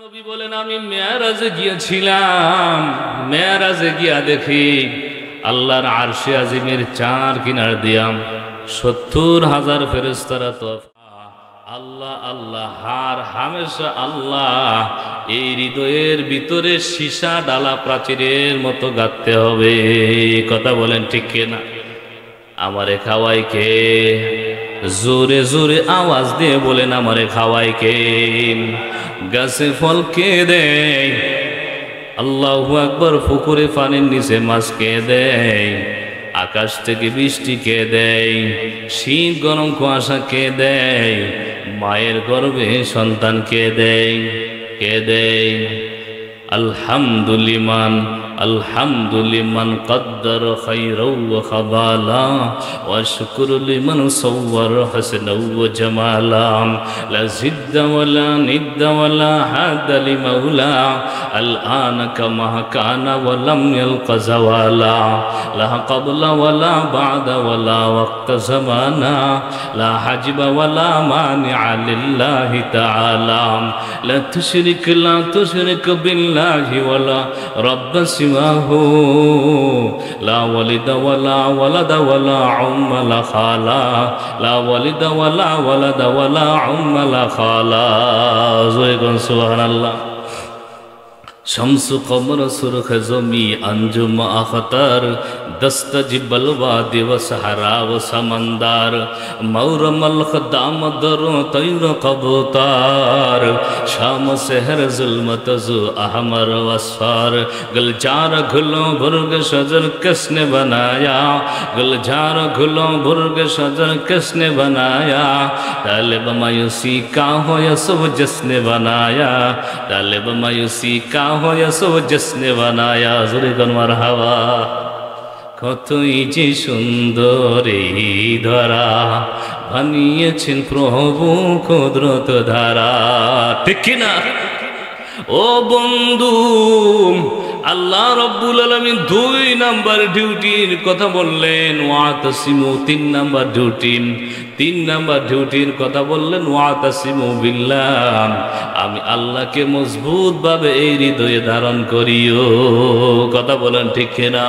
নবী বলেন, আমি মেরাজে গিয়েছিলাম। মেরাজে গিয়া দেখি আল্লাহর আরশে আজিমের চার কিনার দিয়াম ৭০,০০০ ফেরেশতারা তো আল্লাহ আল্লাহ হার হামেশা আল্লাহ। এই হৃদয়ের ভিতরে সীসা ডালা প্রাচীরের মতো গাঁথতে হবে। কথা বলেন ঠিক কিনা? আমারে খাওয়াই কে? জোরে জোরে আওয়াজ দিয়ে বলেন, আমারে খাওয়াই কে? গাছে ফল কে দেয়? আল্লাহু আকবার। পুকুরে পানির নিচে মাছ কে দেয়? আকাশ থেকে বৃষ্টি কে দেয়? শীত গরম কুয়াশা কে দেয়? মায়ের গর্ভে সন্তান কে দেয়? কে দেয়? আলহামদুলিমান আলহামদুলিমান কদ্দার খাইরাও ওয়া খাবালা ওয়া শুকরু লিমান সাওয়ার হাসানাও ওয়া জামালা লা জিদ্দা ওয়ালা নিদ্দা ওয়ালা হাদা লিমাউলা আল আনা কামা কানা ওয়া লাম ইয়ালকা জাওয়ালা লা ক্বাবলা ওয়ালা বা'দা ওয়ালা ওয়াক্তা জামানা লা হাজিবা ওয়ালা মানিআ লিল্লাহি তাআলা লা তুশরিক বিল্লাহি ওয়ালা রাব্বা সিওয়াহু লা ওয়ালিদা ওয়ালা ওয়ালাদা ওয়ালা উম্মা লা খালা লা ওয়ালিদা ওয়ালা ওয়ালাদা ওয়ালা উম্মা লা খালা। সুবহানাল্লাহ। शम्स कमर सुरख जमी अंजुम अखतर दस्तजिबल वादी व सहरा व समंदर मौर मलख दाम दरो तैर कबूतर शाम सहर जुल्मत जु अहमर वस्फार गुलजार घुलो बुर्ग शजर किसने बनाया? गुलजार घुलो बुर्ग शजर किसने बनाया? तालिब मायूसी का हो यसुब जिसने बनाया? तालिब मायूसी का हो यसुब जिसने बनाया। जुरे गन मारहाबा। কতই যে সুন্দর এই ধরা বানিয়েছেন প্রভু কুদরত ধারা। ঠিক কিনা? ও বন্ধু, আল্লাহ রব্বুল আলামিন ২ নাম্বার ডিউটির কথা বললেন, ওয়াতাসিমু। ৩ নাম্বার ডিউটি, ৩ নাম্বার ডিউটির কথা বললেন, ওয়াতাসিমু বিল্লাহ। আমি আল্লাহকে মজবুত ভাবে এই হৃদয়ে ধারণ করিও। কথা বলেন ঠিক কিনা?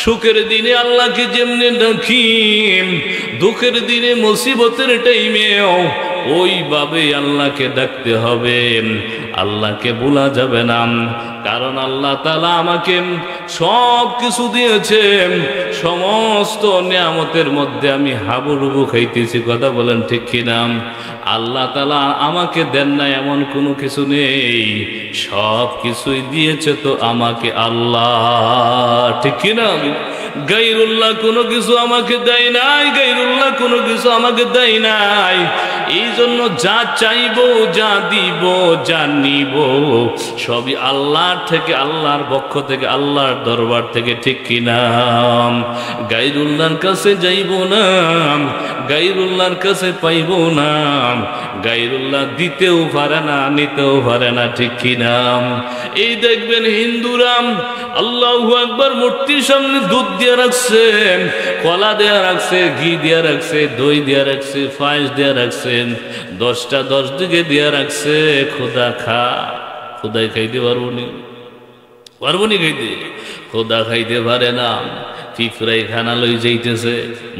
সুখের দিনে আল্লাহকে যেমনি ডাকি, দুঃখের দিনে মুসিবতের টাইমেও ওইভাবে আল্লাহকে ডাকতে হবে। আল্লাহকে ভোলা যাবে না, কারণ আল্লাহ তাআলা আমাকে সব কিছু দিয়েছেন। সমস্ত নিয়ামতের মধ্যে আমি হাবুডুবু খাইতেছি। কথা বলেন ঠিক কিনা? আল্লাহ তাআলা আমাকে দেন না এমন কোনো কিছু নেই, সব কিছুই দিয়েছে তো আমাকে আল্লাহ। ঠিক কিনা? গায়রুল্লাহ কোনো কিছু আমাকে দেয় নাই, গায়রুল্লাহ কোনো কিছু আমাকে দেয় নাই। এই জন্য যা চাইবো, যা দিব, যা নিব সবই আল্লাহর থেকে, আল্লাহর পক্ষ থেকে, আল্লাহর দরবার থেকে। ঠিক কিনা? গায়রুল্লাহর কাছে যাইব না, গায়রুল্লাহর কাছে পাইব না। গায়রুল্লাহ দিতেও পারে না, নিতেও পারে না। ঠিক কিনা? এই দেখবেন হিন্দুরা আল্লাহু আকবার মূর্তির সামনে দুধ দিয়ে রাখছে, কলা দেয়া রাখছে, ঘি দিয়া রাখছে, দই দিয়া রাখছে, পায়েস দিয়া রাখছে, 10টা 10 দিকে দিয়া রাখছে। খোদা খা, খোদাই খাইতে পারবো নি? পারবো নি খাইতে? খোদা খাইতে পারে না। পিঁপড়াই খানা লই যাইতেছে,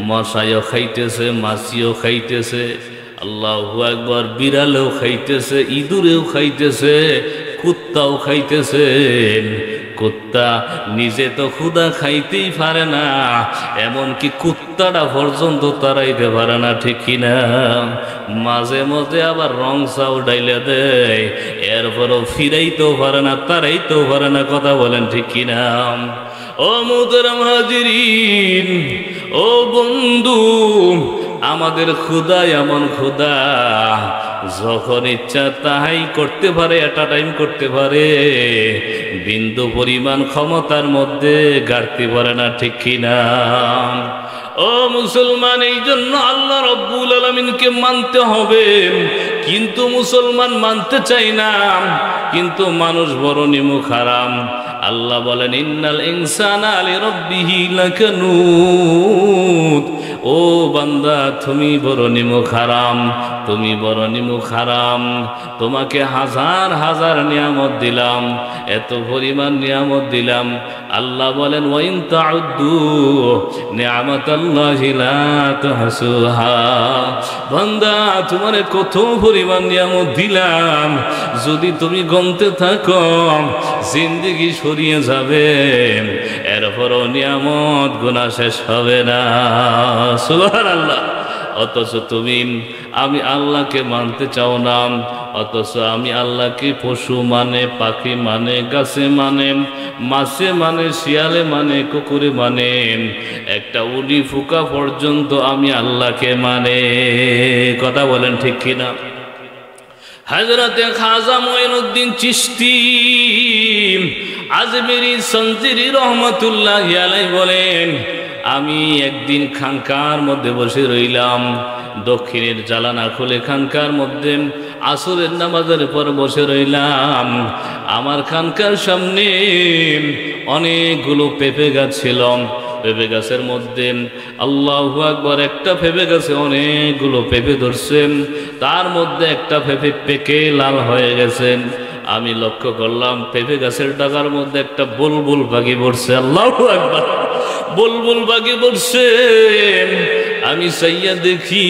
মশাইও খাইতেছে, মাছিও খাইতেছে। আল্লাহু আকবার। বিড়ালেও খাইতেছে, ইঁদুরেও খাইতেছে, কুত্তাও খাইতেছে। কুত্তা নিজে তো ক্ষুধা খাইতেই পারে না, এমনকি কুত্তাটা পর্যন্ত তাড়াইতে পারে না। ঠিক কিনা? মাঝে মাঝে আবার রং চাও ডাইলে দেয়, এরপরও ফিরাইতেও পারে না, তাড়াইতেও পারে না। কথা বলেন ঠিক কিনা? ও মুহতারাম হাজিরিন, ও বন্ধু, আমাদের ক্ষুধা এমন ক্ষুধা, যখন ইচ্ছা তাহাই করতে পারে, একটা টাইম করতে পারে, বিন্দু পরিমাণ ক্ষমতার মধ্যে গাড়তে পারে না। ঠিক কিনা? ও মুসলমান, এই জন্য আল্লাহ রব্বুল আলামিনকে মানতে হবে। কিন্তু মুসলমান মানতে চাই না, কিন্তু মানুষ বড় নিমুখ হারাম। আল্লাহ বলেন ইন্নাল ইনসানা লিরাব্বিহি লাকানুত। ও বান্দা তুমি বড় নিমুখ হারাম, তুমি বড় নিমুখ হারাম। তোমাকে হাজার হাজার নিয়ামত দিলাম, এত পরিমাণ নিয়ামত দিলাম। আল্লাহ বলেন ওয়াইন তাউদ্দু নিয়ামাতাল্লাহি লা তুহসুহা। বান্দা তোমারে কত পরিমাণ নিয়ামত দিলাম, যদি তুমি গণতে থাকো জিন্দেগি সরিয়ে যাবে, এরপরও নিয়ামত গুনাহ শেষ হবে না। সুবহানাল্লাহ। অথচ তুমি আমি আল্লাহকে মানতে চাও না, অথচ আমি আল্লাহকে পশু মানে, পাখি মানে, গাছে মানে, মাছে মানে, শিয়ালে মানে, কুকুরে মানে, একটা উডি ফুকা পর্যন্ত আমি আল্লাহকে মানে। কথা বলেন ঠিক কিনা? হযরতে খাজা মঈনুদ্দিন চিশতি আজমেরি সঞ্জিরি রহমাতুল্লাহি আলাইহি বলেন, আমি একদিন খানকার মধ্যে বসে রইলাম, দক্ষিণের জালানা খুলে খানকার মধ্যে আসরের নামাজের পর বসে রইলাম। আমার খানকার সামনে অনেকগুলো পেঁপে গাছ ছিল। পেঁপে গাছের মধ্যে আল্লাহু আকবার, একটা পেঁপে গাছে অনেকগুলো পেঁপে ধরছে, তার মধ্যে একটা পেঁপে পেকে লাল হয়ে গেছে। আমি লক্ষ্য করলাম পেঁপে গাছের ডাগার মধ্যে একটা বুলবুল পাখি পড়ছে। আল্লাহু আকবার, বুলবুল পাখি পড়ছে। আমি চাইয়া দেখি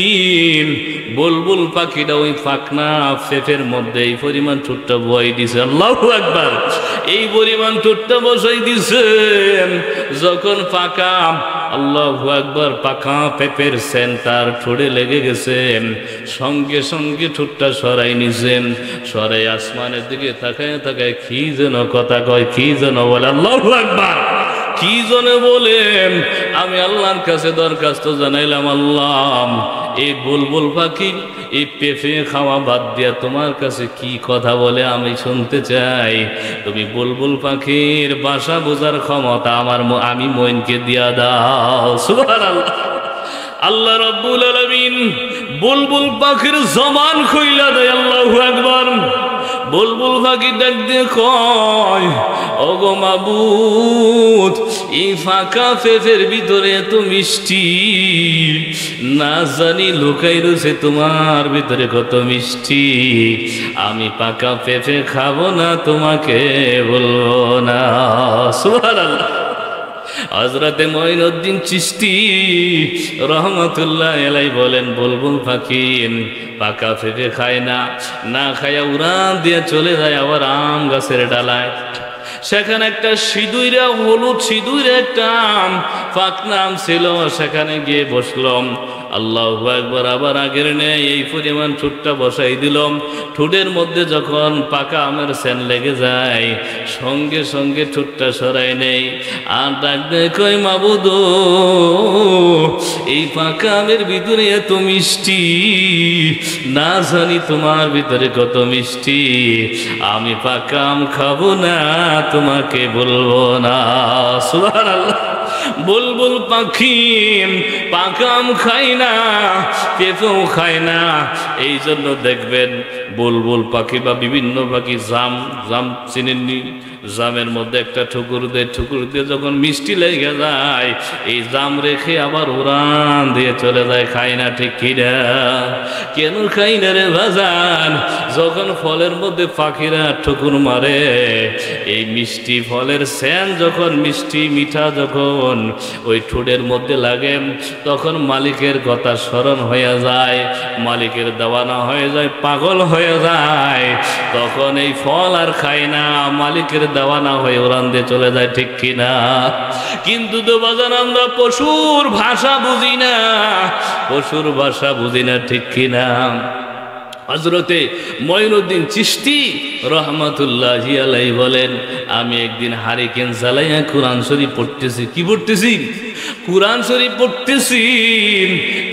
বুলবুল পাখিটা ওই পাখনা পেঁপের মধ্যে এই পরিমাণ ঠোঁটটা বসাই দিছে। আল্লাহু আকবার, এই পরিমাণ ঠোঁটটা বসাই দিছে। যখন পাকা, আল্লাহু আকবার, পাকা পেঁপের সেন্টার ঠোঁটে লেগে গেছে, সঙ্গে সঙ্গে ঠোঁটটা সরাই নিছেন। সরাই আসমানের দিকে তাকায় তাকায় কি যেন কথা কয়, কি যেন বলে। আল্লাহু আকবার, কি জনে বলেন। আমি আল্লাহর কাছে দরখাস্ত জানাইলাম, আল্লাহ এই বুলবুল পাখি এই পেঁপে খাওয়া বাদ দিয়া তোমার কাছে কি কথা বলে আমি শুনতে চাই। তুমি বুলবুল পাখির ভাষা বোঝার ক্ষমতা আমি মইনকে দিয়া দাও। সুবহানাল্লাহ। আল্লাহ রাব্বুল আলামিন বুলবুল পাখির জবান খুইলা দেয়। আল্লাহু আকবার। বুলবুল পাখি ডাক দিয়ে কয়, ওগো মাবুদ, এই ফাঁকা পেঁপের ভিতরে এত মিষ্টি, না জানি লুকাই রয়েছে তোমার ভিতরে কত মিষ্টি। আমি পাকা পেঁপে খাবো না, তোমাকে বলবো না। সুবহানাল্লাহ। হযরতে মঈনুদ্দিন চিশতি রহমাতুল্লাহ আলাইহি বলেন, বুলবুল পাখি পাকা পেঁপে খায় না, না খায়া উড়ান দিয়ে চলে যায় আবার আম গাছের ডালায়। সেখানে একটা সিঁদুইরা, হলুদ সিঁদুইরা একটা আম, পাকনা আম ছিল, সেখানে গিয়ে বসলাম। আল্লাহু আকবার। আবার আগের নেই এই পরিমাণ ঠোঁটটা বসাই দিলাম। ঠোঁটের মধ্যে যখন পাকা আমের সেন লেগে যায়, সঙ্গে সঙ্গে ঠোঁটটা সরাই নেই। আর ডাক দেয়, কই মাবুদ, এই পাকা আমের ভিতরে এত মিষ্টি, না জানি তোমার ভিতরে কত মিষ্টি। আমি পাকা আম খাবো না, তোমাকে বলবো না। সুবহানাল্লাহ। বুলবুল পাখি পাকা আম খায় না, পেঁপেও খায় না। এই জন্য দেখবেন বুলবুল পাখি বা বিভিন্ন পাখি জাম চিনেননি, জামের মধ্যে একটা ঠুকুর দেয়, ঠুকুর দিয়ে যখন মিষ্টি লেগে যায়, এই জাম রেখে আবার উড়ান দিয়ে চলে যায়, খায় না। ঠিক কিনা? কেন খাই না রে বাজান? যখন ফলের মধ্যে পাখিরা ঠুকুর মারে, এই মিষ্টি ফলের সেন যখন মিষ্টি মিঠা যখন ওই ঠোঁটের মধ্যে লাগে, তখন মালিকের কথা স্মরণ হয়ে যায়, মালিকের দেওয়ানা হয়ে যায়, পাগল হয়ে যায়। তখন এই ফল আর খায় না, মালিকের দেওয়ানা হয়ে উড়ান দিয়ে চলে যায়। ঠিক কিনা? কিন্তু তো বাজান আমরা পশুর ভাষা বুঝি না, পশুর ভাষা বুঝি না। ঠিক কিনা? হযরতে মঈনুদ্দিন চিশতি রহমাতুল্লাহি আলাইহি বলেন, আমি একদিন হারিকেন জ্বালাইয়া কোরআন শরীফ পড়তেছি। কি পড়তেছি? কোরআন শরীফ পড়তেছি।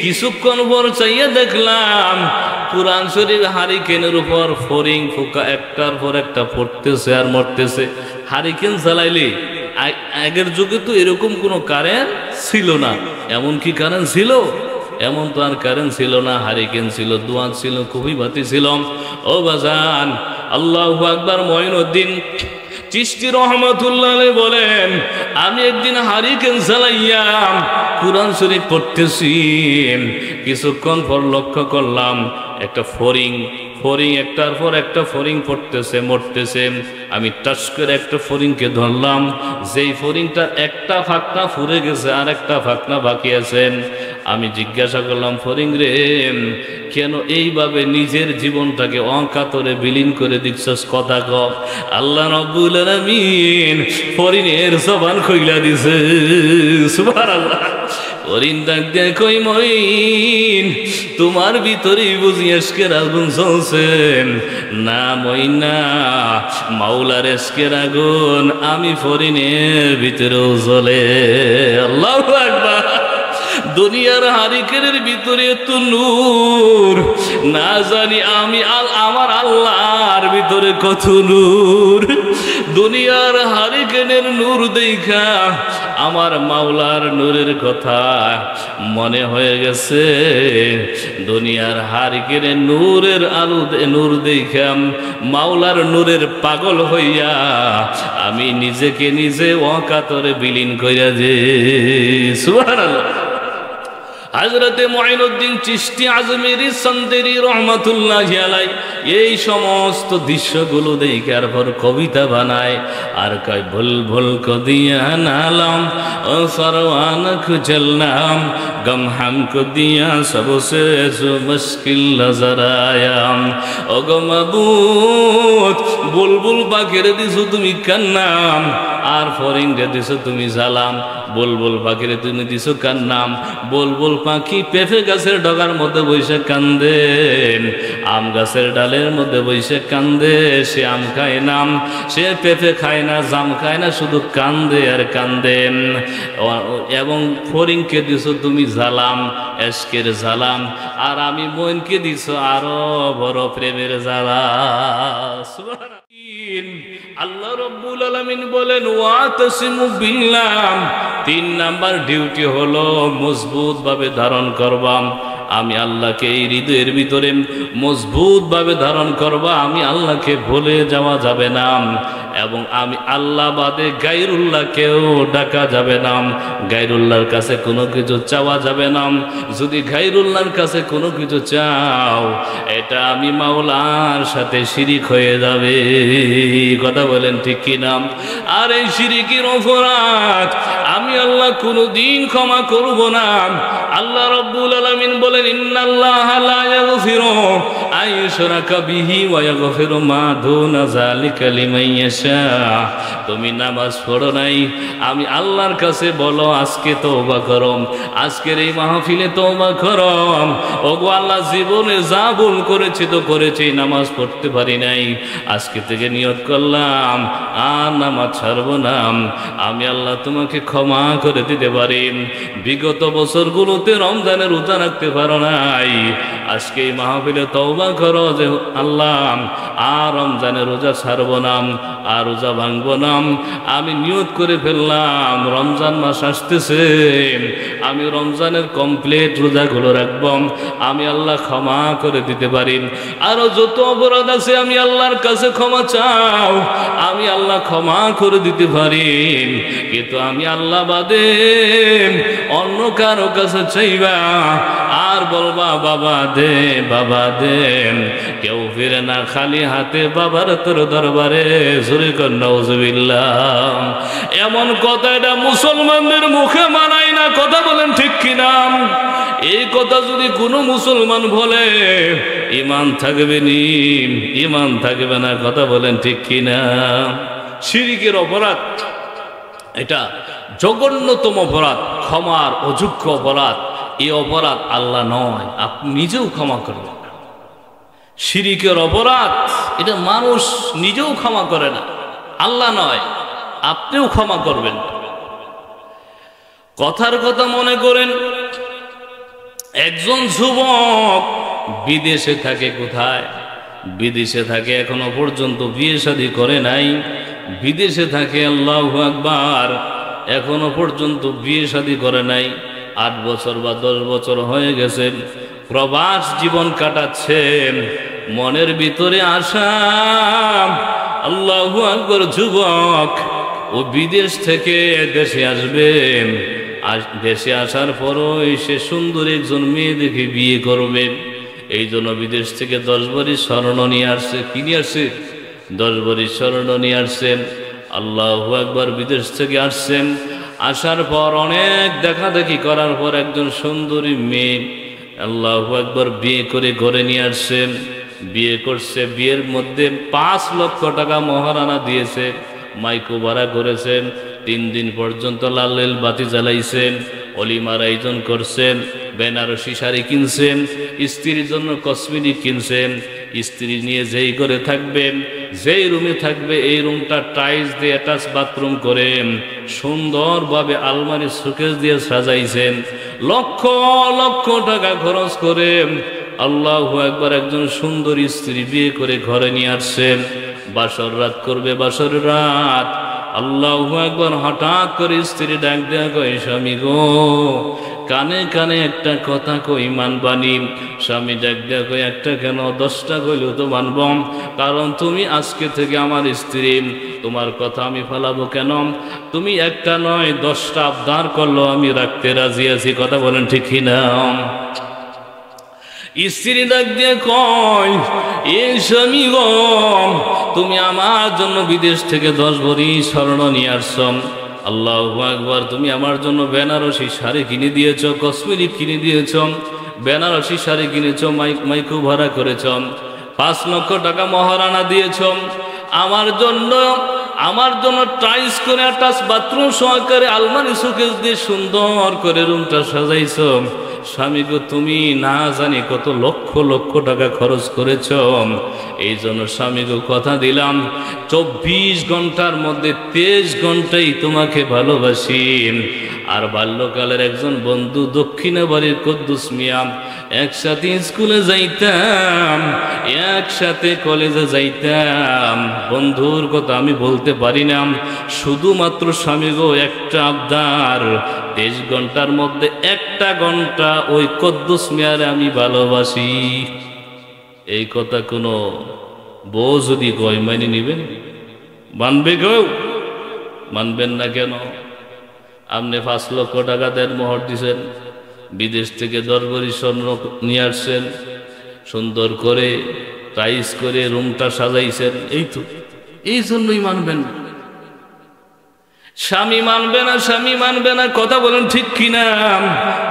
কিছুক্ষণ পর চাইয়া দেখলাম কোরআন শরীফ হারিকেনের উপর ফরিং ফোকা একটার পর একটা পড়তেছে আর মরতেছে। হারিকেন জ্বালাইলে, আগের যুগে তো এরকম কোনো কারেন্ট ছিল না। এমন কি কারেন্ট ছিল? এমন তো আর কারেন্ট ছিল না। হারিকেন ছিল, দোয়াত ছিল, কবি বাতি ছিল। ও বাজান, আল্লাহু আকবার। মঈনুদ্দিন চিশতি রহমাতুল্লাহ আলাইহি বলেন, আমি একদিন হারিকেন জ্বালাইয়া কুরআন শরীফ পড়তেছি, কিছুক্ষণ পর লক্ষ্য করলাম একটা ফড়িং একটার পর একটা ফড়িং পড়তেছে, মরতেছে। আমি টাস করে একটা ফড়িংকে ধরলাম, যেই ফড়িংটার একটা ফাঁকনা ফুরে গেছে আর একটা ফাঁকনা বাকি আছেন। আমি জিজ্ঞাসা করলাম, ফড়িং রে, কেন এইভাবে নিজের জীবনটাকে অকাতরে বিলীন করে দিচ্ছস? কথা ক। আল্লাহ রাব্বুল আলামিন ফড়িংয়ের জবান খুইলা দিছে। সুবহানাল্লাহ। ফড়িং ডাক দিয়ে কই, মইন তোমার ভিতরেই বুঝি আজকের আগুন জ্বলছে? না মইনা, মাওলার আজকের আগুন আমি ফড়িংয়ের ভিতরেও জ্বলে। আল্লাহু আকবার। দুনিয়ার হারিকেনের ভিতরে তো নূর, না জানি আমি আমার আল্লাহর ভিতরে কত নূর। দুনিয়ার হারিকেনের নূর দেখা আমার মাওলার নূরের কথা মনে হয়ে গেছে। দুনিয়ার হারিকেনের নূরের আলো নূর দেখা মাওলার নূরের পাগল হইয়া আমি নিজেকে নিজে অকাতরে বিলীন কইরা যে। সুবহানাল্লাহ। হযরতে মুঈনুদ্দিন চিশতি আজমিরি সন্দেরি রহমাতুল্লাহি আলাইহি এই সমস্ত দৃশ্যগুলো দেখে আর পর কবিতা বানায় আর কয়, ভুল ভুল কদিয়া নালাম ও সরওয়ান খুজলনাম, গম হামকো দিয়া সবসে মুশকিল নজর আয়াম। ও গো মাবুদ, বুলবুল পাখির দিছো তুমি কান্নাম, আর ফড়িংরে দিছো তুমি জালাম। বুলবুল পাখিরে তুমি দিছো কান্নাম। বুলবুল পাখি পেঁপে গাছের ডগার মধ্যে বসে কান্দে, আম গাছের ডালের মধ্যে বসে কান্দে। সে আম খায় না, সে পেঁপে খায় না, জাম খায় না, শুধু কান্দে আর কান্দে। এবং ফড়িংকে দিছো তুমি জালাম, এশকের জালাম, আর আমি মইনকে দিছো আরো বড় প্রেমের জ্বালা। সুবহানাল্লাহ। আল্লাহ রাব্বুল আলামিন বলেন, ওয়াতাসিমু বিল্লাহ। 3 নাম্বার ডিউটি হলো মজবুত ভাবে ধারণ করবা। আমি আল্লাহকে এই হৃদয়ের ভিতরে মজবুত ভাবে ধারণ করবা। আমি আল্লাহকে ভুলে যাওয়া যাবে না, এবং আমি আল্লাহ বাদে গায়রুল্লাহকেও ডাকা যাবে না। গায়রুল্লাহর কাছে কোনো কিছু চাওয়া যাবে না। যদি গায়রুল্লাহর কাছে কোনো কিছু চাও, এটা আমি মাওলার সাথে শিরিক হয়ে যাবে। কথা বলেন ঠিক কিনা? আর এই শিরিকের অপরাধ আমি আল্লাহ কোনোদিন ক্ষমা করব না। আল্লাহ রাব্বুল আলামিন বলেন, ইন্নাল্লাহা লা ইয়াগফিরু আন ইউশরাকা বিহি ওয়া ইয়াগফিরু মা দুনা যালিকা লিমান ইয়াশা। তুমি নামাজ পড়ো নাই, আমি আল্লাহর কাছে বলো আজকে তওবা করো, আজকের এই মাহফিলে তওবা করো। ওগো আল্লাহ, জীবনে যা ভুল করেছি তো করেছি, নামাজ পড়তে পারি নাই, আজকে থেকে নিয়ত করলাম আর নামাজ ছাড়বো না। আমি আল্লাহ তোমাকে ক্ষমা করে দিতে পারি। বিগত বছরগুলোতে রমজানের রোজা রাখতে পারো নাই, আজকে এই মাহফিলে তওবা করো যে আল্লাহ আর রমজানের রোজা ছাড়বো না, আর রোজা ভাঙবো না। আমি নিয়ত করে ফেললাম রমজান মাস আসতেছে, আমি রমজানের কমপ্লিট রোজাগুলো রাখবো। আমি আল্লাহ ক্ষমা করে দিতে পারি। আরো যত অপরাধ আছে আমি আল্লাহর কাছে ক্ষমা চাও, আমি আল্লাহ ক্ষমা করে দিতে পারি। কিন্তু আমি আল্লাহ বাদে অন্য কারো কাছে চাইবা আর বলবা বাবা দে, বাবা দে, কেউ ফিরে না খালি হাতে বাবার তোর দরবারে। জোরে কর নাউজুবিল্লাহ। এমন কথা এটা মুসলমানদের মুখে মানায় না। কথা বলেন ঠিক কিনা? এই কথা যদি কোনো মুসলমান বলে, ঈমান থাকবে নি? ঈমান থাকবে না। কথা বলেন ঠিক কিনা? শিরকের অপরাধ এটা জঘন্যতম অপরাধ, ক্ষমার অযোগ্য অপরাধ। এই অপরাধ আল্লাহ নয়, আপনি নিজেও ক্ষমা করবেন। শিরকের অপরাধ এটা মানুষ নিজেও ক্ষমা করে না, আল্লাহ নয়, আপনিও ক্ষমা করবেন। কথার কথা মনে করেন, একজন যুবক বিদেশে থাকে। কোথায়? বিদেশে থাকে, এখনো পর্যন্ত বিয়ে শাদী করে নাই। বিদেশে থাকে, আল্লাহু আকবার, এখনো পর্যন্ত বিয়ে শাদী করে নাই। 8 বছর বা 10 বছর হয়ে গেছে, প্রবাস জীবন কাটাচ্ছেন। মনের ভিতরে আশা, আল্লাহু আকবার। যুবক ও বিদেশ থেকে দেশে আসবেন, দেশে আসার পরও সে সুন্দর একজন মেয়ে দেখে বিয়ে করবে। এই জন্য বিদেশ থেকে 10 ভরি স্বর্ণ নিয়ে আসছে। কি নিয়ে আসছে? 10 ভরি স্বর্ণ নিয়ে আসছেন। আল্লাহু আকবার। বিদেশ থেকে আসছেন, আসার পর অনেক দেখাদেখি করার পর একজন সুন্দরী মেয়ে আল্লাহু আকবার বিয়ে করে ঘরে নিয়ে আসছেন। বিয়ে করছে, বিয়ের মধ্যে 5 লক্ষ টাকা মহারানা দিয়েছে, মাইকো ভাড়া করেছেন, 3 দিন পর্যন্ত লাল বাতি জ্বালাইছেন, অলিমার আয়োজন করছেন, বেনারসি শাড়ি কিনছেন, স্ত্রীর জন্য কসমেটিক কিনছেন। স্ত্রী নিয়ে যেই করে থাকবেন, যেই রুমে থাকবে, এই রুমটা টাইলস দিয়ে অ্যাটাচ বাথরুম করে সুন্দরভাবে আলমারি শোকেস দিয়ে সাজাইছেন। লক্ষ লক্ষ টাকা খরচ করে আল্লাহু আকবার একজন সুন্দর স্ত্রী বিয়ে করে ঘরে নিয়ে আসছেন। বাসর রাত করবে, বাসর রাত। আল্লাহু আকবার। হঠাৎ করে স্ত্রী ডাক দেয়া কয়, স্বামী গো, কানে কানে একটা কথা কই, মানবানি? স্বামী ডাক দেয়া কয়, একটা কেন, 10টা কইলেও তো মানব, কারণ তুমি আজকে থেকে আমার স্ত্রী, তোমার কথা আমি ফেলাবো কেন? তুমি একটা নয় 10টা আবদার করলো আমি রাখতে রাজি আছি। কথা বলেন ঠিক কিনা? স্ত্রী ডাক দিয়ে কয়, এ স্বামী গো, তুমি আমার জন্য বিদেশ থেকে 10 ভরি স্বর্ণ নিয়ে আসছো। আল্লাহু আকবার। তুমি আমার জন্য বেনারসি শাড়ি কিনে দিয়েছ, কসমেটিক কিনে দিয়েছ, বেনারসি শাড়ি কিনেছ, মাইকো ভাড়া করেছ, 5 লক্ষ টাকা মহারানা দিয়েছ। আমার জন্য টাইলস করে অ্যাটাচ বাথরুম সহকারে আলমারি শোকেস দিয়ে সুন্দর করে রুমটা সাজাইছ। স্বামী গো, তুমি না জানি কত লক্ষ লক্ষ টাকা খরচ করেছ। এই জন্য স্বামী গো, কথা দিলাম 24 ঘন্টার মধ্যে 23 ঘন্টাই তোমাকে ভালোবাসি। আর বাল্যকালের একজন বন্ধু, দক্ষিণা বাড়ির কুদ্দুস মিয়া, একসাথে স্কুলে যাইতাম, একসাথে কলেজে যাইতাম। বন্ধুর কথা আমি বলতে পারি না। শুধুমাত্র স্বামী গো, একটা আবদার, 23 ঘন্টার মধ্যে 1টা ঘন্টা ওই কুদ্দুস মিয়ারে আমি ভালোবাসি। এই কথা কোনো বউ যদি কয় মানি নিবেন? মানবে কেউ? মানবেন না কেন? আপনি 5 লক্ষ টাকা দেন, মোহর দিছেন, বিদেশ থেকে 10 ভরি স্বর্ণ নিয়ে আসছেন, সুন্দর করে টাইলস করে রুমটা সাজাইছেন, এই তো, এই জন্যই মানবেন না। স্বামী মানবে না, স্বামী মানবে না। কথা বলেন ঠিক কিনা?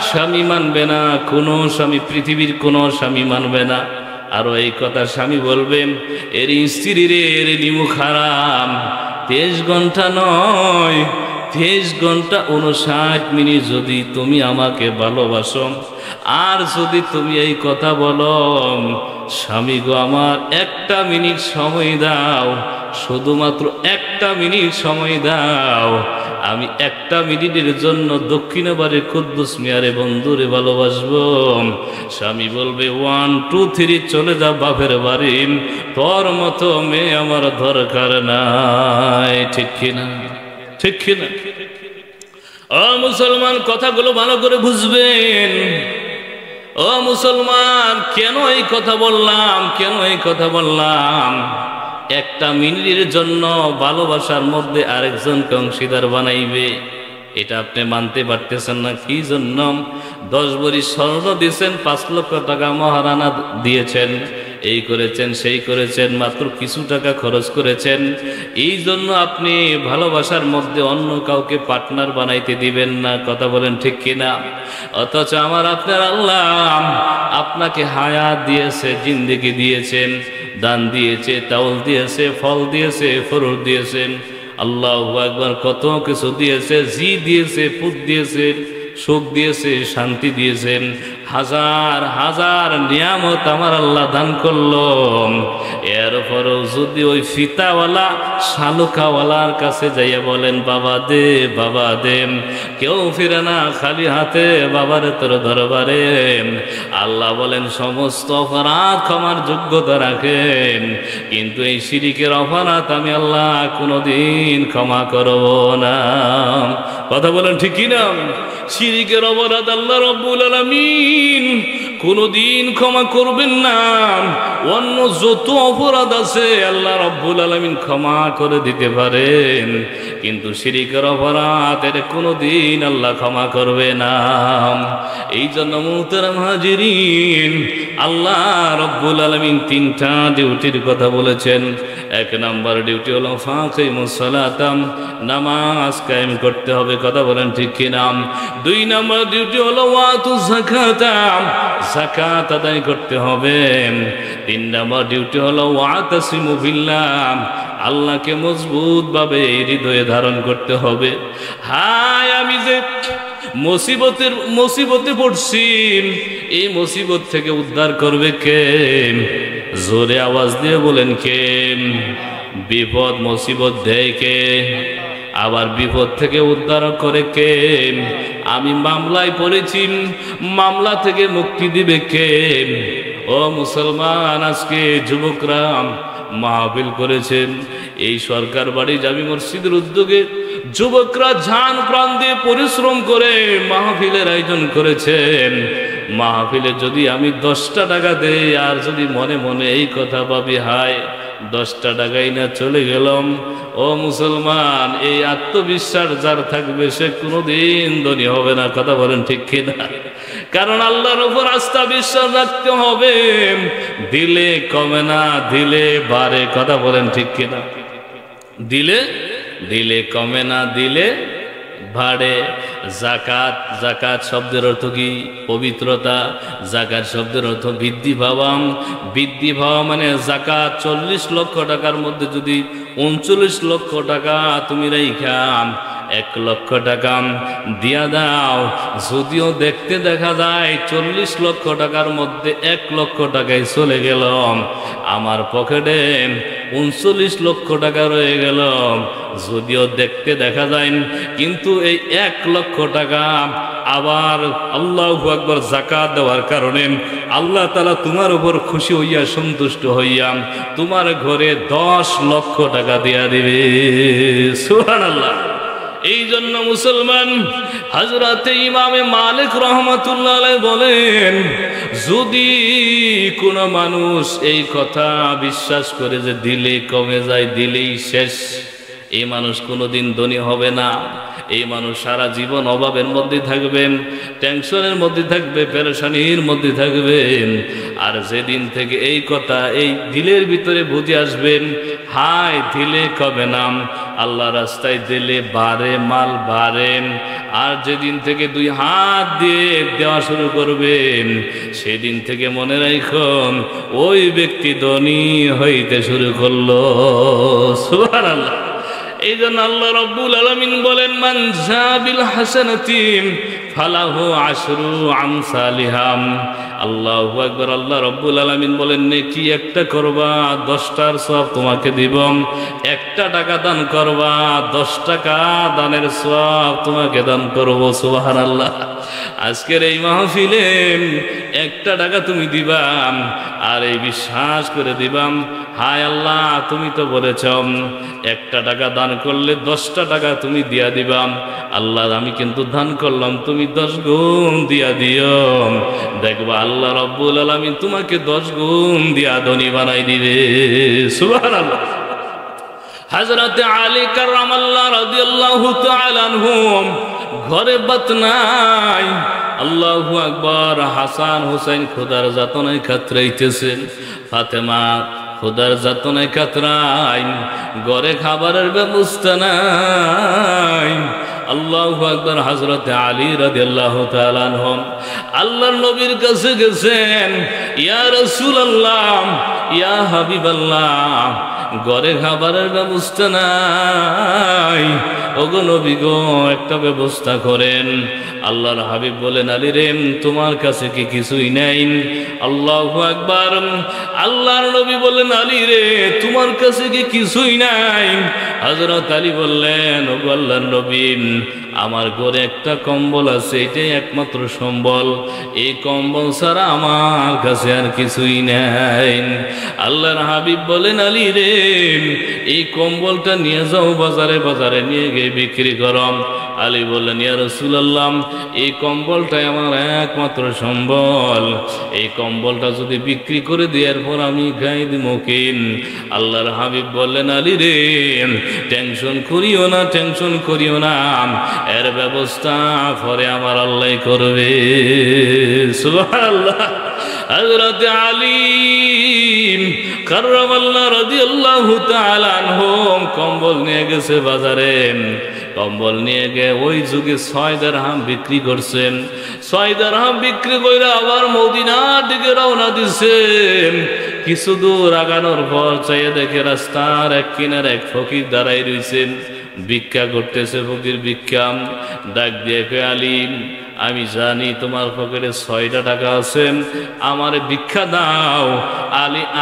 স্বামী মানবে না, কোনো স্বামী, পৃথিবীর কোনো স্বামী মানবে না। আরো এই কথা স্বামী বলবেন, এর স্ত্রী রে, এর নিমুখ হারাম, 23 ঘন্টা নয়, 23 ঘন্টা 59 মিনিট যদি তুমি আমাকে ভালোবাসো, আর যদি তুমি এই কথা বলো, স্বামী গো, আমার 1টা মিনিট সময় দাও, শুধুমাত্র 1টা মিনিট সময় দাও, আমি 1টা মিনিটের জন্য দক্ষিণা বাড়ির কুদ্দুস মিয়ারে বন্ধুরে ভালোবাসবো। স্বামী বলবে, 1 2 3 চলে যা বাপের বাড়ি, তোর মতো মেয়ে আমার দরকার নাই। ঠিক কিনা? ঠিক কিনা? ও মুসলমান, কথাগুলো ভালো করে বুঝবেন। ও মুসলমান, কেন এই কথা বললাম, কেন এই কথা বললাম? 1টা মিনিটের জন্য ভালোবাসার মধ্যে আরেকজনকে অংশীদার বানাইবে, এটা আপনি মানতে পারতেছেন না। কি জন্য? 10 ভরি স্বর্ণ দিয়েছেন, 5 লক্ষ টাকা মহারানা দিয়েছেন, এই করেছেন, সেই করেছেন, মাত্র কিছু টাকা খরচ করেছেন। এই জন্য আপনি ভালোবাসার মধ্যে অন্য কাউকে পার্টনার বানাইতে দিবেন না। কথা বলেন ঠিক কিনা? অথচ আমার আপনার আল্লাহ আপনাকে হায়াত দিয়েছে, জিন্দেগি দিয়েছেন, দান দিয়েছে, তাওল দিয়েছে, ফল দিয়েছে, ফরুট দিয়েছেন। আল্লাহু আকবার। কত কিছু দিয়েছে, জি দিয়েছে, পুত দিয়েছে, সুখ দিয়েছে, শান্তি দিয়েছেন, হাজার হাজার নিয়ামত আমার আল্লাহ দান করলো। এরপরও যদি ওই ফিতাওয়ালা শালুকাওয়ালার কাছে যাইয়া বলেন, বাবা দে, বাবা দে, কেউ ফিরে না খালি হাতে, বাবারে তোর দরবারে। আল্লাহ বলেন, সমস্ত অপরাধ ক্ষমার যোগ্যতা রাখেন, কিন্তু এই শিরিকের অপরাধ আমি আল্লাহ কোনোদিন ক্ষমা করব না। কথা বলেন ঠিক কিনা? শিরিকের অপরাধ আল্লাহ রব্বুল আলামিন কোনোদিন ক্ষমা করবেন না। অন্য যত অপরাধ আছে আল্লাহ রাব্বুল আলামিন ক্ষমা করে দিতে পারেন, কিন্তু শিরকের অপরাধ এর কোনোদিন আল্লাহ ক্ষমা করবে না। এই জন্য মুহতারাম হাজিরিন, আল্লাহ রাব্বুল আলামিন তিনটা ডিউটির কথা বলেছেন। এক নাম্বার ডিউটি হলো ফাকিমুস সালাতাম, নামাজ কায়েম করতে হবে, কথা বলেন ঠিক কিনা। দুই নাম্বার ডিউটি হলো ওয়াতু যাকাতাম, যাকাত আদায় করতে হবে। তিন নাম্বার ডিউটি হলো ওয়াতাসিমু বিল্লাহ, আল্লাহকে মজবুতভাবে হৃদয়ে ধারণ করতে হবে। হায় আমি যে মুসিবতে পড়ছি, এই মুসিবত থেকে উদ্ধার করবে কে? জোরে আওয়াজ দিয়ে বলেন কে? বিপদ মুসিবত দেয় কে? আবার বিপদ থেকে উদ্ধার করে কে? আমি মামলায় পড়েছি, মামলা থেকে মুক্তি দিবে কে? ও মুসলমান, আজকে যুবকরা মাহফিল করেছেন এই সরকার বাড়ি জামি মসজিদের উদ্যোগে। যুবকরা জান প্রাণ দিয়ে পরিশ্রম করে মাহফিলের আয়োজন করেছেন। মাহফিলে যদি আমি 10টা টাকা দেই আর যদি মনে মনে এই কথা ভাবি, হায় 10টা টাকাই না চলে গেলাম, ও মুসলমান, এই আত্মবিশ্বাস যার থাকবে সে কোনোদিন ধনী হবে না, কথা বলেন ঠিক কিনা। কারণ আল্লাহর উপর আস্থা বিশ্বাস রাখতে হবে। দিলে কমে না, দিলে বাড়ে, কথা বলেন ঠিক কিনা। দিলে কমে না, দিলে বাড়ে। যাকাত, যাকাত শব্দের অর্থ কি? পবিত্রতা। যাকাত শব্দের অর্থ বৃদ্ধি পাওয়া। বৃদ্ধি পাওয়া মানে যাকাত 40 লক্ষ টাকার মধ্যে যদি 39 লক্ষ টাকা তুমি রাইখা 1 লক্ষ টাকা দিয়া দাও, যদিও দেখতে দেখা যায় 40 লক্ষ টাকার মধ্যে 1 লক্ষ টাকায় চলে গেল, আমার পকেটে 39 লক্ষ টাকা রয়ে গেল। যদিও দেখতে দেখা যায়, কিন্তু এই 1 লক্ষ টাকা আবার আল্লাহু আকবার যাকাত দেওয়ার কারণে আল্লাহ তাআলা তোমার উপর খুশি হইয়া সন্তুষ্ট হইয়া তোমার ঘরে 10 লক্ষ টাকা দিয়া দিবে। সুবহানাল্লাহ। এই জন্য মুসলমান, হযরতে ইমামে মালিক রাহমাতুল্লাহ আলাইহি বলেন, যদি কোনো মানুষ এই কথা বিশ্বাস করে যে দিলে কমে যায়, দিলেই শেষ, এই মানুষ কোনোদিন ধনী হবে না। এই মানুষ সারা জীবন অভাবের মধ্যে থাকবেন, টেনশনের মধ্যে থাকবে, পেরেশানির মধ্যে থাকবেন। আর যেদিন থেকে এই কথা এই দিলের ভিতরে বুঝে আসবেন, হায় দিলে কবে নাম, আল্লাহ রাস্তায় দিলে বাড়ে, মাল বাড়েন। আর যেদিন থেকে 2 হাত দিয়ে দেওয়া শুরু করবেন, সেদিন থেকে মনে রাখুন ওই ব্যক্তি ধনী হইতে শুরু করলো। সুবহানাল্লাহ। এই জন্য আল্লাহ রাব্বুল আলামিন বলেন, মান জাবিল হাসানাতি ফালাহু আশরু আমসালিহাম। আল্লাহু আকবার। আল্লাহ রাব্বুল আলামিন বলেন, নেকি একটা করবা 10টার সওয়াব তোমাকে দিব, 1টা টাকা দান করবা 10 টাকা দানের সওয়াব তোমাকে দান করব। সুবহানাল্লাহ। আজকের এই মাহফিলে 1টা টাকা তুমি দিবা আর এই বিশ্বাস করে দিবাম, হায় আল্লাহ তুমি তো বলেছ 1টা টাকা দান করলে 10টা টাকা তুমি দিয়া দিবা। আল্লাহ আমি কিন্তু দান করলাম, তুমি 10 গুণ দিয়া দিও। দেখবা আল্লাহ রাব্বুল আলামিন তোমাকে 10 গুণ দিয়া ধনী বানাই দিবে। সুবহানাল্লাহ। হযরতে আলী কাররামাল্লাহু রাদিয়াল্লাহু তাআলা আনহু ঘরে ভাত নাই, আল্লাহু আকবার। হাসান হুসাইন খোদার যাতনায় কাতরাইতেছেন, ফাতেমা খোদার যাতনায় কাতরাই, ঘরে খাবারের ব্যবস্থা নাই। আল্লাহু আকবার। হযরতে আলী রাদিয়াল্লাহু তাআলা আনহু আল্লাহর নবীর কাছে গেছেন, ইয়া রাসূলুল্লাহ, ইয়া হাবিবাল্লাহ, ঘরে খাবারের ব্যবস্থা নাই, ওগো নবী গো একটা ব্যবস্থা করেন। আল্লাহর হাবিব বলেন, আলী রে তোমার কাছে কি কিছুই নাই? আল্লাহু আকবার। আল্লাহর নবী বলেন, আলী রে তোমার কাছে কি কিছুই নাই? হযরত আলী বললেন, ওগো আল্লাহর নবী, আমার ঘরে একটা কম্বল আছে, এটাই একমাত্র সম্বল, এই কম্বল ছাড়া আমার কাছে আর কিছুই নাই। আল্লাহর হাবিব বলেন, আলী রে এই কম্বলটা নিয়ে যাও বাজারে, বাজারে নিয়ে গিয়ে বিক্রি করো আলী বললেন, ইয়া রাসূলুল্লাহ, এই কম্বলটাই আমার একমাত্র সম্বল, এই কম্বলটা যদি বিক্রি করে দেওয়ার পর আমি গায়ে দিব কি? আল্লাহর হাবিব বললেন, আলী রে, টেনশন করিও না, টেনশন করিও না, এর ব্যবস্থা পরে আমার আল্লাহ করবে। সুবহানাল্লাহ। হযরত আলী কাররামাল্লাহু রাদিয়াল্লাহু তাআলা আনহু কম্বল নিয়ে গেছে বাজারে। কম্বল নিয়ে গিয়ে ওই যুগে 6 দিরহাম বিক্রি করছেন। 6 দিরহাম বিক্রি করে আবার মদিনার দিকে রওনা দিছেন। কিছু দূর আগানোর পর চাইয়ে দেখে রাস্তার এক কিনারে এক ফকির দাঁড়াই রয়েছেন, ভিক্ষা করতেছে। ফকির ভিক্ষা ডাক দিয়ে কয়, আলী, আমি জানি তোমার পকেটে 6টা টাকা আছে, আমার ভিক্ষা দাও।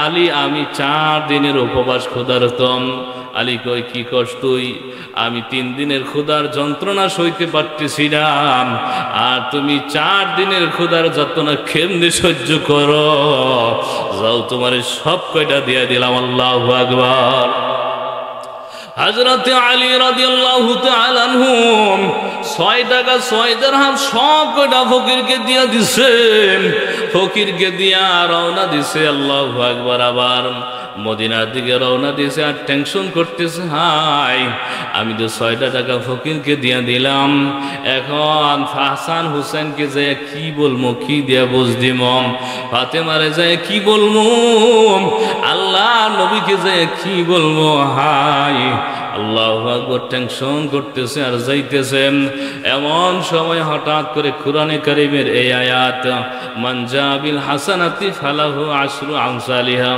আলী, আমি 4 দিনের উপবাস ক্ষুধার্তম। আলী কই, কি কষ্ট? আমি 3 দিনের ক্ষুধার যন্ত্রণা সইতে পারতেছি না, আর তুমি 4 দিনের ক্ষুধার যন্ত্রণা কেমনে সহ্য করো? যাও, তোমার সব কয়টা দিয়ে দিলাম। আল্লাহু আকবার। হযরত আলী রাদিয়াল্লাহু তাআলা আনহু 6 টাকা 6 দিরহাম সব কয়টা ফকিরকে দিয়া দিছেন। ফকিরকে দিয়া রওনা দিছে। আল্লাহু আকবার। আবার মদিনার দিকে রওনা দিয়েছে, আর টেনশন করতেছে, হাই, আমি তো 6টা টাকা ফকিরকে দিয়া দিলাম, এখন হাসান হুসেনকে যায় কি বলবো, কি দিয়া বুঝ দিম, ফাতেমারে যায় কি বলবো, আল্লাহ নবীকে যায় কি বলবো, হাই। আল্লাহু আকবার। টেনশন করতেছে আর যাইতেছেন। এমন সময় হঠাৎ করে কুরআনে কারীমের এই আয়াত, মান জাবিল হাসানাতি ফালাহু আশরু আমসালিহা,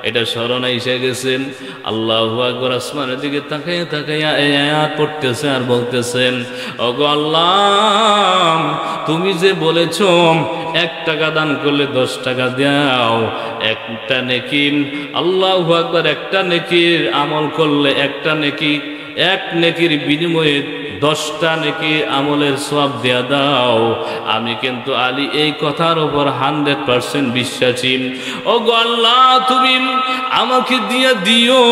এটা স্মরণে এসে গেছেন। আল্লাহু আকবার। আসমানের দিকে তাকাইয়া তাকাইয়া এই আয়াত পড়তেছে আর বলতেছেন, ওগো আল্লাহ, তুমি যে বলেছো 1 টাকা দান করলে 10 টাকা দাও, একটা নেকি, আল্লাহু আকবার, একটা নেকির আমল করলে একটা নেকি, 1 নেকির বিনিময়ে 10টা নেকি আমলের সওয়াব দেয়া দাও। আমি কিন্তু আলী এই কথার উপর 100% বিশ্বাসী। ওগো আল্লাহ, তুমি আমাকে দিয়া দিও,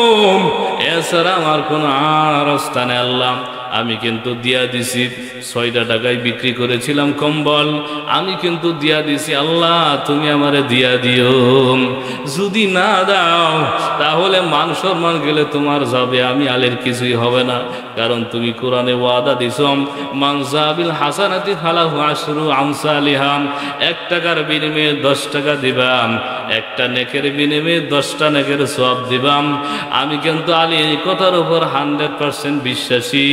এছাড়া আমার কোনো আর রাস্তা নেই। আল্লাহ, আমি কিন্তু দিয়া দিছি, 6টা টাকায় বিক্রি করেছিলাম কম্বল, আমি কিন্তু দিয়া দিছি। আল্লাহ, তুমি আমারে দিয়া দিও। যদি না দাও তাহলে মান সম্মান গেলে তোমার যাবে, আমি আলীর কিছুই হবে না। কারণ তুমি কোরআনে ওয়াদা দিছো, মান জাবিল হাসানাতি ফালাহু আশরু আমসালিহা, 1 টাকার বিনিময়ে 10 টাকা দিবাম, একটা নেকের বিনিময়ে 10টা নেকের সওয়াব দিবাম। আমি কিন্তু আলী এই কথার উপর 100% বিশ্বাসী।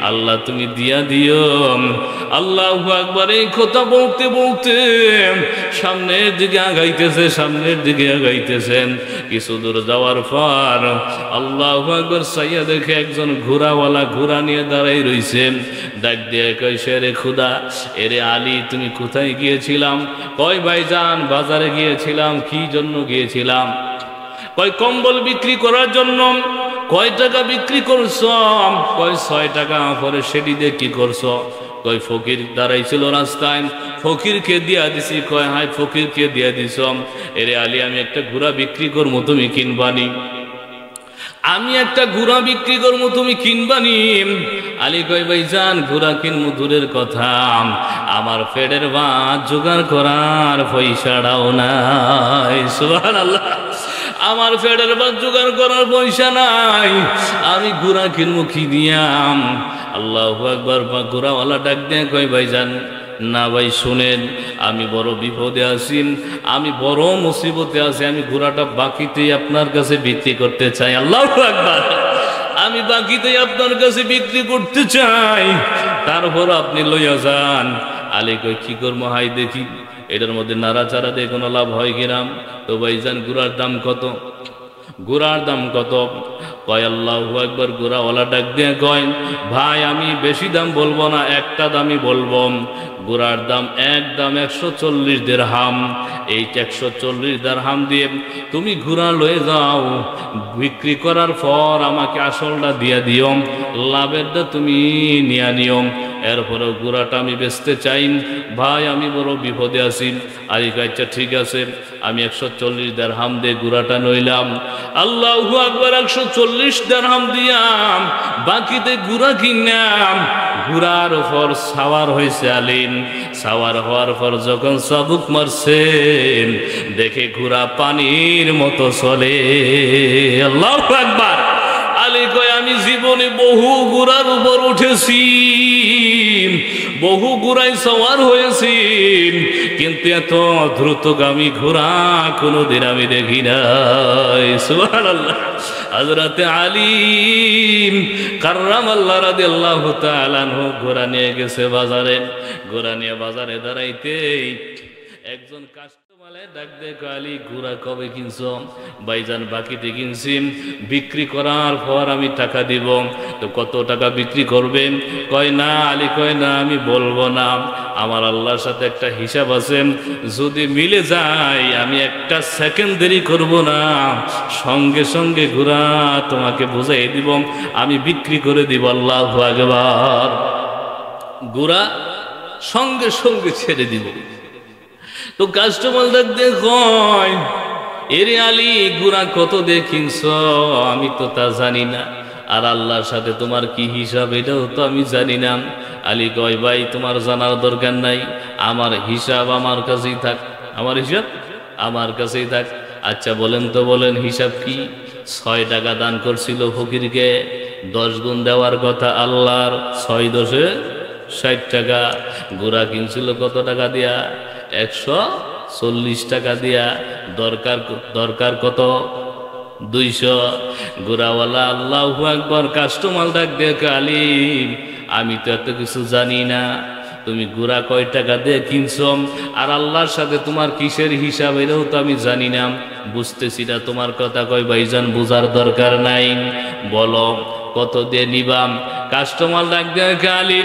আল্লাহ, তুমি দিয়া দিও। আল্লাহু আকবার। এই কথা বলতে বলতে সামনের দিকে আগাইতেছে, সামনের দিকে আগাইতেছেন। কিছু দূর যাওয়ার পর আল্লাহু আকবার, সাইয়া দেখে একজন ঘোড়াওয়ালা ঘোড়া নিয়ে দাঁড়াই রইছেন। ডাক দিয়ে কয়, শেরে খুদা, এরে আলী, তুমি কোথায় গিয়েছিলাম? কয়, ভাইজান, বাজারে গিয়েছিলাম। কি জন্য গিয়েছিলাম? কয়, কম্বল বিক্রি করার জন্য। কয় টাকা বিক্রি করছো? কয়, 6 টাকা। পরে সেটি দিয়ে কি করছো? কয়, ফকির দাঁড়াইছিল রাস্তায়, ফকিরকে দিয়া দিছি। কয়, হাই, ফকিরকে দিয়া দিছ? এরে আলী, আমি একটা ঘোড়া বিক্রি করবো, তুমি কিনবানি? আমি একটা ঘোড়া বিক্রি করবো, তুমি কিনবানি? আলী কয়, ভাইজান, ঘোড়া কিনবো দূরের কথা, আমার পেটের ভাত জোগাড় করার পয়সাটাও নাই। সুবহানাল্লাহ। আমার পেটের ভাত জোগাড় করার পয়সা নাই, আমি ঘোড়া কিনবো কি দিয়াম? আল্লাহু আকবার। ঘোড়াওয়ালা ডাক দিয়ে কয়, ভাইজান, না ভাই, শুনেন, আমি বড় বিপদে আছি, আমি বড় মুসিবতে আছি, আমি ঘোড়াটা বাকিতেই আপনার কাছে বিক্রি করতে চাই। আল্লাহু আকবার। আমি বাকিতেই আপনার কাছে বিক্রি করতে চাই, তারপর আপনি লইয়া যান। আলী কই, কি করবো? হাই দেখি এটার মধ্যে নাড়াচাড়া দিয়ে কোনো লাভ হয় কিনা। তো ভাইজান, ঘোড়ার দাম কত? ঘোড়ার দাম কত? কয়, আল্লাহু আকবার। ঘোড়াওয়ালা ডাক দিয়ে কয়, ভাই, আমি বেশি দাম বলবো না, একটা দামই বলবো। ঘোড়ার দাম একদম 140 দিরহাম। এই 140 দিরহাম দিয়ে তুমি ঘোড়া লয়ে যাও, বিক্রি করার পর আমাকে আসলটা দিয়ে দিও, লাভেরটা তুমি নিয়ে নিও। এরপরেও ঘোড়াটা আমি বেচতে চাই ভাই, আমি বড় বিপদে আছি। আলী কয় আচ্ছা ঠিক আছে, আমি 140 দিরহাম দিয়ে ঘোড়াটা নইলাম। আল্লাহু আকবার, 140 দিরহাম দিয়াম বাকিতে ঘোড়া কিনলাম। ঘোড়ার উপর সাওয়ার হয়েছে আলীম। সাওয়ার হওয়ার পর যখন চাবুক মারছেন দেখে ঘোড়া পানির মতো চলে। আল্লাহু আকবার। আলী কয় আমি জীবনে বহু ঘোড়ার উপর উঠেছি, বহু ঘোড়ায় সওয়ার হয়েছি, কিন্তু এত দ্রুতগামী ঘোড়া কোনোদিন আমি দেখি নাই। সুবহানাল্লাহ। হযরতে আলী কাররামাল্লাহু রাদিয়াল্লাহু তাআলা আনহু ঘোড়া নিয়ে গেছে বাজারে। ঘোড়া নিয়ে বাজারে দাঁড়াইতেই একজন কাস্টমারে ডাক দেখো, আলী ঘোড়া কবে কিনছ? ভাইজান বাকিতে কিনছি, বিক্রি করার পর আমি টাকা দিব। তো কত টাকা বিক্রি করবেন? কয় না। আলী কয় না, আমি বলবো না, আমার আল্লাহর সাথে একটা হিসাব আছে, যদি মিলে যায় আমি একটা সেকেন্ড দেরি করব না, সঙ্গে সঙ্গে ঘোড়া তোমাকে বুঝাই দিব, আমি বিক্রি করে দিব। আল্লাহু আকবার। ঘোড়া সঙ্গে সঙ্গে ছেড়ে দিব। তো কাস্টমার ডাক দিয়ে কয়, এরে আলী ঘোড়া কত দিয়ে কিনছ? আমি তো তা জানি না, আর আল্লাহর সাথে তোমার কি হিসাব এটাও তো আমি জানি না। আলী কয় ভাই তোমার জানার দরকার নাই, আমার হিসাব আমার কাছেই থাক, আমার হিসাব আমার কাছেই থাক। আচ্ছা বলেন তো, বলেন হিসাব কি? 6 টাকা দান করছিল ফকিরকে, 10 গুণ দেওয়ার কথা আল্লাহর, 6 10 60 টাকা। ঘোড়া কিনছিল কত টাকা দিয়া? 140 টাকা দিয়া। দরকার কত? 200। ঘোড়াওয়ালা আল্লাহু আকবার। কাস্টমার ডাক দেখে, আলী আমি তো এত কিছু জানি না, তুমি ঘোড়া কয় টাকা দিয়ে কিনছ আর আল্লাহর সাথে তোমার কিসের হিসাব এটাও তো আমি জানি না, বুঝতেছি না তোমার কথা। কয় ভাইজান বুঝার দরকার নাই, বলো কত দিয়ে নিবাম? কাস্টমার ডাক দেখে, আলী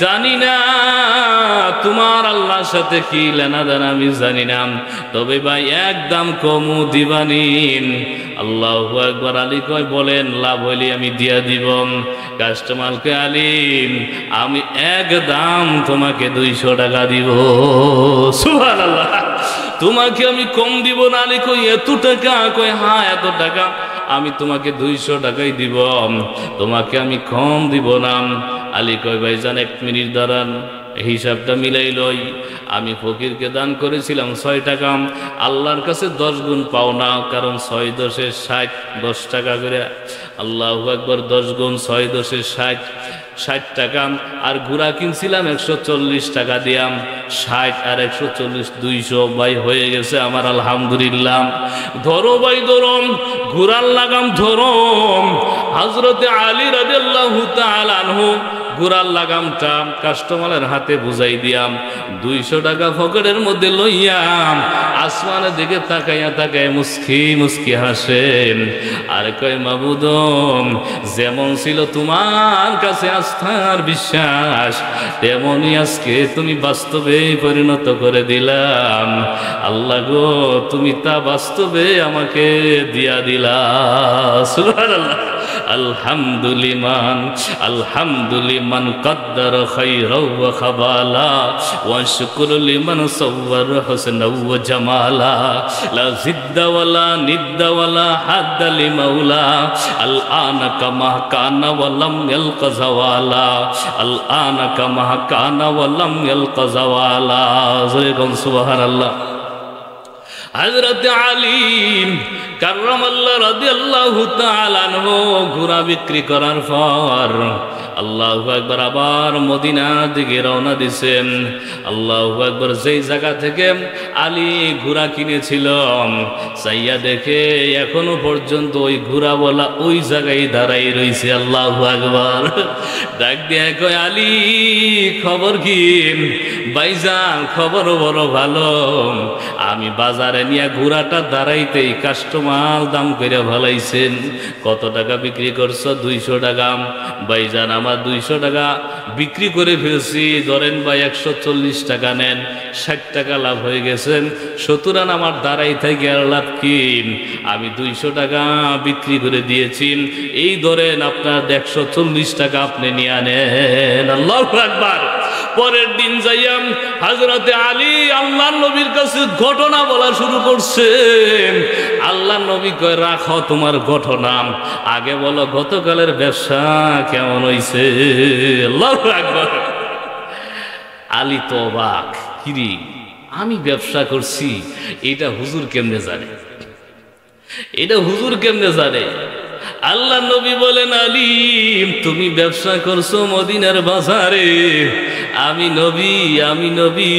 জানি না তোমার আল্লাহর সাথে কি লেনা দেনা আমি জানি না, তবে ভাই একদম কমু দিবানিন। আল্লাহু আকবার। আলী কয় বলেন, লাভ হইলে আমি দিয়া দিব। কাস্টমারকে, আলী আমি একদম তোমাকে 200 টাকা দিব। সুবহানাল্লাহ। তোমাকে আমি কম দিব না। আলী কই এত টাকা? কয় হ্যাঁ এত টাকা, আমি তোমাকে 200 টাকাই দিব, তোমাকে আমি কম দিব না। আলী কয় ভাইজান 1 মিনিট দাঁড়ান, হিসাবটা মিলাই লই। আমি ফকিরকে দান করেছিলাম 6 টাকা, আল্লাহর কাছে 10 গুণ পাও না, কারণ 6 10 60, 10 টাকা করে। আল্লাহু আকবার। 10 গুণ 6 10 60, 60 টাকা। আর ঘোড়া কিনছিলাম 140 টাকা দিয়াম, 60 আর 140 200 ভাই হয়ে গেছে আমার আলহামদুলিল্লাহ। ধরো ভাই ধরো, ঘোড়ার লাগাম ধরো। হযরতে আলী রাদিয়াল্লাহু তাআলা আনহু ঘোড়ার লাগামটা কাস্টমারের হাতে বুঝাই দিয়াম, 200 টাকা পকেটের মধ্যে লইয়াম, আসমানের দিকে তাকাইয়া তাকায় মুস্কি মুস্কি হাসেন আর কয়, মাবুদ যেমন ছিল তোমার কাছে আস্থার বিশ্বাস, তেমনই আজকে তুমি বাস্তবে পরিণত করে দিলাম। আল্লাহ গো, তুমি তা বাস্তবে আমাকে দিয়া দিলা। সুবহানাল্লাহ। আলহামদুলিমান কদ্দার খায়রাও ওয়া খাবালা ওয়া শুকরু লিমান সাওয়ারা হুসনা ওয়া জামালা লা জিদ্দা ওয়ালা নিদ্দা ওয়ালা হাদ্দা লিমাউলা আল আনা কামা কানা ওয়া লাম ইয়ালকা জাওয়ালা আল আনা কামা কানা ওয়া লাম ইয়ালকা জাওয়ালা। সুবহানাল্লাহ। হযরত আলী কাররামাল্লাহু রাদিয়াল্লাহু তাআলা আনহু ঘোড়া বিক্রি করার পর আল্লাহু আকবার আবার মদিনার দিকে রওনা দিছেন। আল্লাহু আকবার। যেই জায়গা থেকে আলী ঘোড়া কিনেছিল, চাইয়া দেখে এখনো পর্যন্ত ওই ঘোড়াওয়ালা ওই জায়গায় দাঁড়াই রইছে। আল্লাহু আকবার। ডাক দিয়ে কয়, আলী খবর কি? ভাইজান খবর বড় ভালো, আমি বাজারে নিয়ে ঘোড়াটা দাঁড়াইতেই কাস্টমার দাম করে ভালাইছেন। কত টাকা বিক্রি করছো? 200 টাকা। ভাইজান আমার 200 টাকা বিক্রি করে ফেলছি, ধরেন ভাই 140 টাকা নেন, 60 টাকা লাভ হয়ে গেছেন, সুতরাং আমার দাঁড়াই থেকে আর লাভ কি, আমি 200 টাকা বিক্রি করে দিয়েছি, এই ধরেন আপনার 140 টাকা আপনি নিয়ে আনেন। আল্লাহু আকবার। পরের দিন যাইয়াম হযরতে আলী আল্লাহর নবীর কাছে ঘটনা বলা শুরু করছে। আল্লাহর নবী কয়, রাখো তোমার ঘটনা, আগে বলো গতকালের ব্যবসা কেমন হইছে। আল্লাহু আকবার। আলী তো অবাক, কিরে আমি ব্যবসা করছি, এটা হুজুর কেমনে জানে, এটা হুজুর কেমনে জানে? আল্লাহ নবী বলেন, আলী তুমি ব্যবসা করছো মদিনার বাজারে, আমি নবী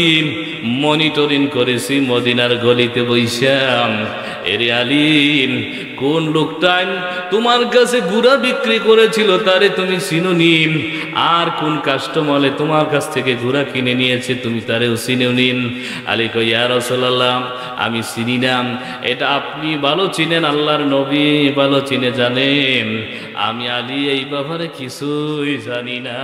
মনিটরিং করেছি মদিনার গলিতে বৈশাম। এরে আলী, কোন লোকটা তোমার কাছে গুড়া বিক্রি করেছিল তারে তুমি চিনোনি, আর কোন কাস্টমারে তোমার কাছ থেকে গুড়া কিনে নিয়েছে তুমি তারেও চিনোনি? আলী কয়, ইয়া রাসূলুল্লাহ আমি চিনি না। এটা আপনি ভালো চিনেন, আল্লাহর নবী ভালো চিনে জানেন, আমি আলী এই ব্যাপারে কিছুই জানি না।